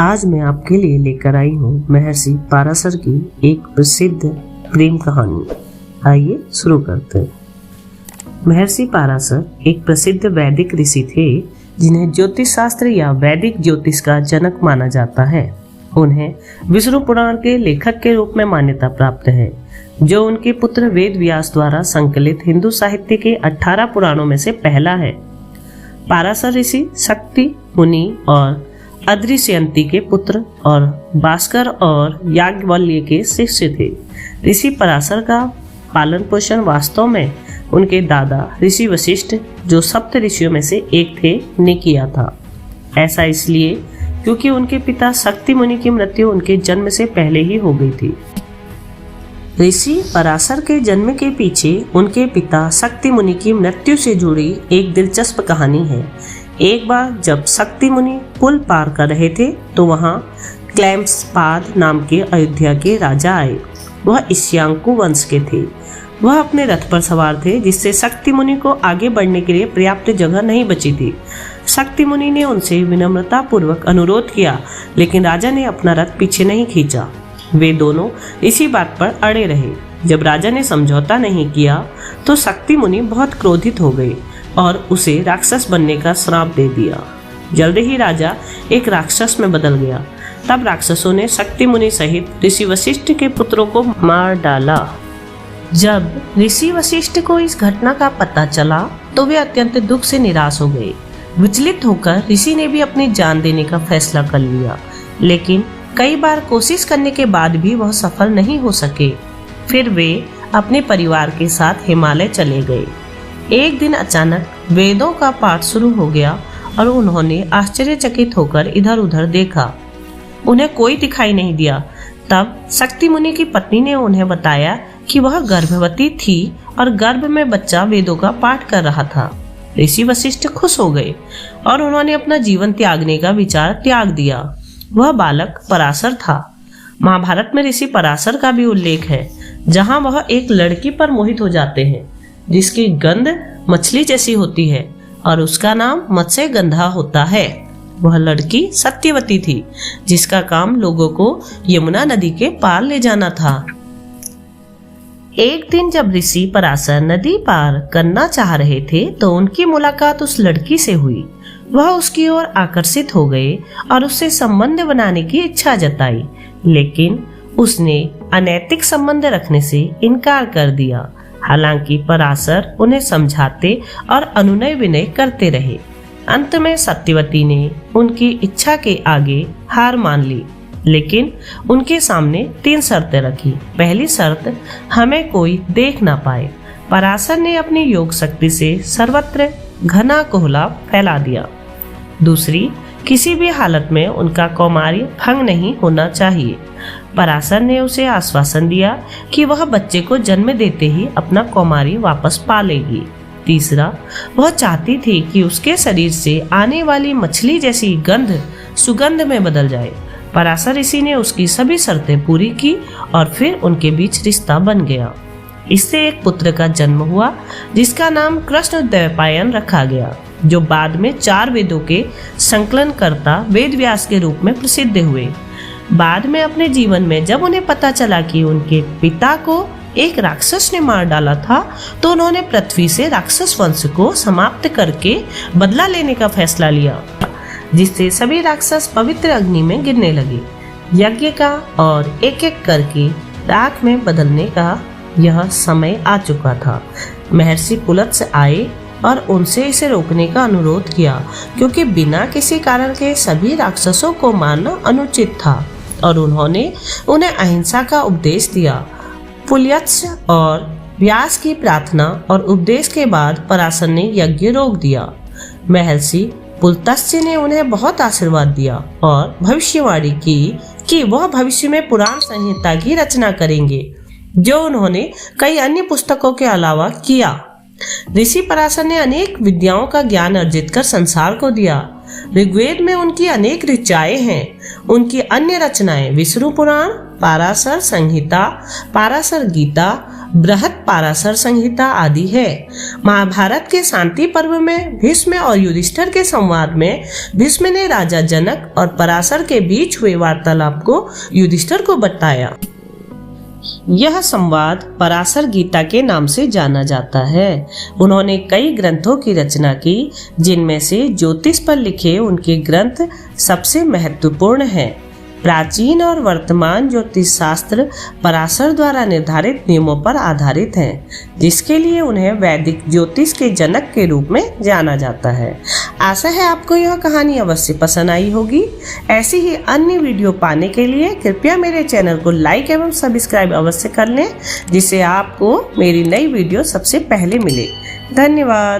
आज मैं आपके लिए लेकर आई हूँ महर्षि पाराशर की एक प्रसिद्ध प्रेम कहानी। आइए शुरू करते हैं। महर्षि पाराशर एक प्रसिद्ध वैदिक ऋषि थे जिन्हें ज्योतिष शास्त्र या वैदिक ज्योतिष का जनक माना जाता है। उन्हें विष्णु पुराण के लेखक के रूप में मान्यता प्राप्त है, जो उनके पुत्र वेद व्यास द्वारा संकलित हिंदू साहित्य के 18 पुराणों में से पहला है। पाराशर ऋषि शक्ति मुनि और अदृश्यंती के पुत्र और भास्कर और याज्ञवल्क्य के शिष्य थे। ऋषि पराशर का पालन पोषण वास्तव में उनके दादा ऋषि वशिष्ठ, जो सप्त ऋषियों में से एक थे, ने किया था। ऐसा इसलिए क्योंकि उनके पिता शक्ति मुनि की मृत्यु उनके जन्म से पहले ही हो गई थी। ऋषि पराशर के जन्म के पीछे उनके पिता शक्ति मुनि की मृत्यु से जुड़ी एक दिलचस्प कहानी है। एक बार जब शक्ति मुनि पुल पार कर रहे थे तो वहां क्लैम्सपाद नाम के अयोध्या के राजा आए। वह इक्ष्वाकु वंश के थे। वह अपने रथ पर सवार थे, जिससे शक्ति मुनि को आगे बढ़ने के लिए पर्याप्त जगह नहीं बची थी। शक्ति मुनि ने उनसे विनम्रता पूर्वक अनुरोध किया, लेकिन राजा ने अपना रथ पीछे नहीं खींचा। वे दोनों इसी बात पर अड़े रहे। जब राजा ने समझौता नहीं किया तो शक्ति मुनि बहुत क्रोधित हो गए और उसे राक्षस बनने का श्राप दे दिया। जल्द ही राजा एक राक्षस में बदल गया। तब राक्षसों ने शक्ति मुनि सहित ऋषि वशिष्ठ के पुत्रों को मार डाला। जब ऋषि वशिष्ठ को इस घटना का पता चला तो वे अत्यंत दुख से निराश हो गए। विचलित होकर ऋषि ने भी अपनी जान देने का फैसला कर लिया, लेकिन कई बार कोशिश करने के बाद भी वह सफल नहीं हो सके। फिर वे अपने परिवार के साथ हिमालय चले गए। एक दिन अचानक वेदों का पाठ शुरू हो गया और उन्होंने आश्चर्यचकित होकर इधर उधर देखा। उन्हें कोई दिखाई नहीं दिया। तब शक्ति मुनि की पत्नी ने उन्हें बताया कि वह गर्भवती थी और गर्भ में बच्चा वेदों का पाठ कर रहा था। ऋषि वशिष्ठ खुश हो गए और उन्होंने अपना जीवन त्यागने का विचार त्याग दिया। वह बालक पराशर था। महाभारत में ऋषि पराशर का भी उल्लेख है, जहाँ वह एक लड़की पर मोहित हो जाते हैं जिसकी गंध मछली जैसी होती है और उसका नाम मत्स्यगंधा होता है। वह लड़की सत्यवती थी, जिसका काम लोगों को यमुना नदी के पार ले जाना था। एक दिन जब ऋषि पराशर नदी पार करना चाह रहे थे तो उनकी मुलाकात उस लड़की से हुई। वह उसकी ओर आकर्षित हो गए और उससे संबंध बनाने की इच्छा जताई, लेकिन उसने अनैतिक संबंध रखने से इनकार कर दिया। हालांकि पराशर उन्हें समझाते और अनुनय विनय करते रहे। अंत में सत्यवती ने उनकी इच्छा के आगे हार मान ली, लेकिन उनके सामने 3 शर्तें रखी। पहली शर्त, हमें कोई देख ना पाए। पराशर ने अपनी योग शक्ति से सर्वत्र घना कोहला फैला दिया। दूसरी, किसी भी हालत में उनका कौमार्य भंग नहीं होना चाहिए। पराशर ने उसे आश्वासन दिया कि वह बच्चे को जन्म देते ही अपना कौमार्य वापस पा लेगी। तीसरा, वह चाहती थी कि उसके शरीर से आने वाली मछली जैसी गंध सुगंध में बदल जाए। पराशर ऋषि ने उसकी सभी शर्तें पूरी की और फिर उनके बीच रिश्ता बन गया। इससे एक पुत्र का जन्म हुआ, जिसका नाम कृष्णद्वैपायन रखा गया, जो बाद में 4 वेदों के संकलनकर्ता वेद व्यास के रूप में प्रसिद्ध हुए। बाद में अपने जीवन में जब उन्हें पता चला कि उनके पिता को एक राक्षस ने मार डाला था, तो उन्होंने पृथ्वी से राक्षस वंश को समाप्त करके बदला लेने का फैसला लिया, जिससे सभी राक्षस पवित्र अग्नि में गिरने लगे। यज्ञ का और एक एक करके राख में बदलने का यह समय आ चुका था। महर्षि पुलत्स्य आए और उनसे इसे रोकने का अनुरोध किया, क्योंकि बिना किसी कारण के सभी राक्षसों को मारना अनुचित था, और उन्होंने उन्हें अहिंसा का उपदेश दिया। पुलत्स्य और व्यास की प्रार्थना और उपदेश के बाद पराशर ने यज्ञ रोक दिया। महर्षि पुलत्स्य ने उन्हें बहुत आशीर्वाद दिया और भविष्यवाणी की कि वह भविष्य में पुराण संहिता की रचना करेंगे, जो उन्होंने कई अन्य पुस्तकों के अलावा किया। ऋषि पराशर ने अनेक विद्याओं का ज्ञान अर्जित कर संसार को दिया। ऋग्वेद में उनकी अनेक ऋचाएं हैं। उनकी अन्य रचनाएं विष्णु पुराण, पाराशर संहिता, पाराशर गीता बृहत पाराशर संहिता आदि है। महाभारत के शांति पर्व में भीष्म और युधिष्ठिर के संवाद में भीष्म ने राजा जनक और पराशर के बीच हुए वार्तालाप को युधिष्ठिर को बताया। यह संवाद पराशर गीता के नाम से जाना जाता है। उन्होंने कई ग्रंथों की रचना की, जिनमें से ज्योतिष पर लिखे उनके ग्रंथ सबसे महत्वपूर्ण हैं। प्राचीन और वर्तमान ज्योतिष शास्त्र पराशर द्वारा निर्धारित नियमों पर आधारित हैं, जिसके लिए उन्हें वैदिक ज्योतिष के जनक के रूप में जाना जाता है। आशा है आपको यह कहानी अवश्य पसंद आई होगी। ऐसी ही अन्य वीडियो पाने के लिए कृपया मेरे चैनल को लाइक एवं सब्सक्राइब अवश्य कर लें, जिससे आपको मेरी नई वीडियो सबसे पहले मिले। धन्यवाद।